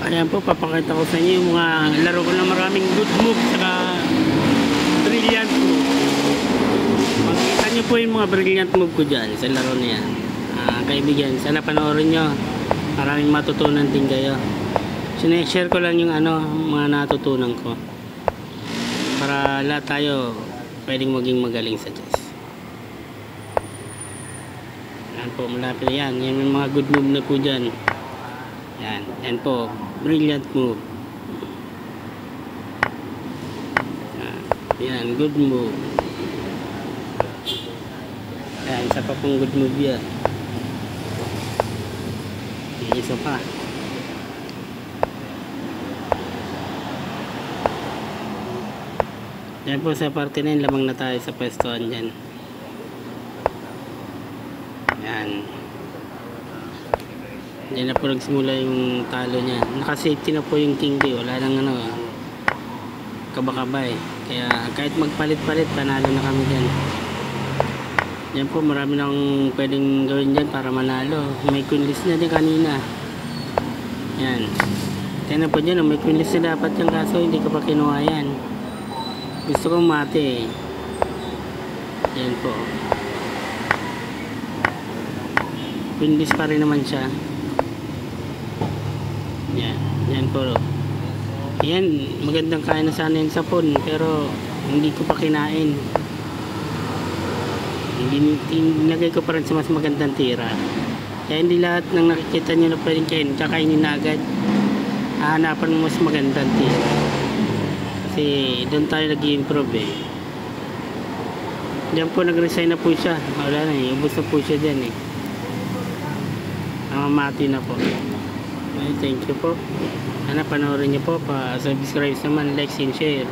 Ayan po, papakita ko sa inyo yung mga laro ko na maraming good move saka brilliant move. Makikita nyo po yung mga brilliant move ko dyan sa laro na yan. Kaibigan, sana panoorin nyo. Maraming matutunan din kayo. Sineshare ko lang yung mga natutunan ko para lahat tayo pwedeng maging magaling sa chess. Yan po, malapit yan. Yan yung mga good move na po dyan. Yan po, brilliant move. Yan, good move. Yan, isa pa pong good move yan. Yan, isa pa. Yan po sa parte na yun, lamang na tayo sa pwestohan dyan. Yan. Diyan na po nagsimula yung talo niya. Naka-safety na po yung king D. Wala nang kabakaba eh. Kaya kahit magpalit-palit, panalo na kami dyan. Yan po, marami nang pwedeng gawin dyan para manalo. May queen list na din kanina. Yan. Kaya po dyan, may queen list na dapat yung kaso hindi ko pa kinuha yan. Gusto kong mate eh. Yan po. Queen list pa rin naman siya. Yan po. Yan, magandang kain na sana yung sapon pero hindi ko pa kinain. Nilagay ko pa rin sa mas magandang tira. Kaya hindi lahat ng nakikita nyo na pwedeng kainin, kakainin na agad. Hahanapan mo mas magandang tira. Kasi doon tayo nag-i-improve eh. Diyan po nag-resign na po siya. Wala na eh, ubos na po siya dyan eh. Namamati na po. Okay, thank you po. Sana panoorin niyo po, pa-subscribe naman, like and share.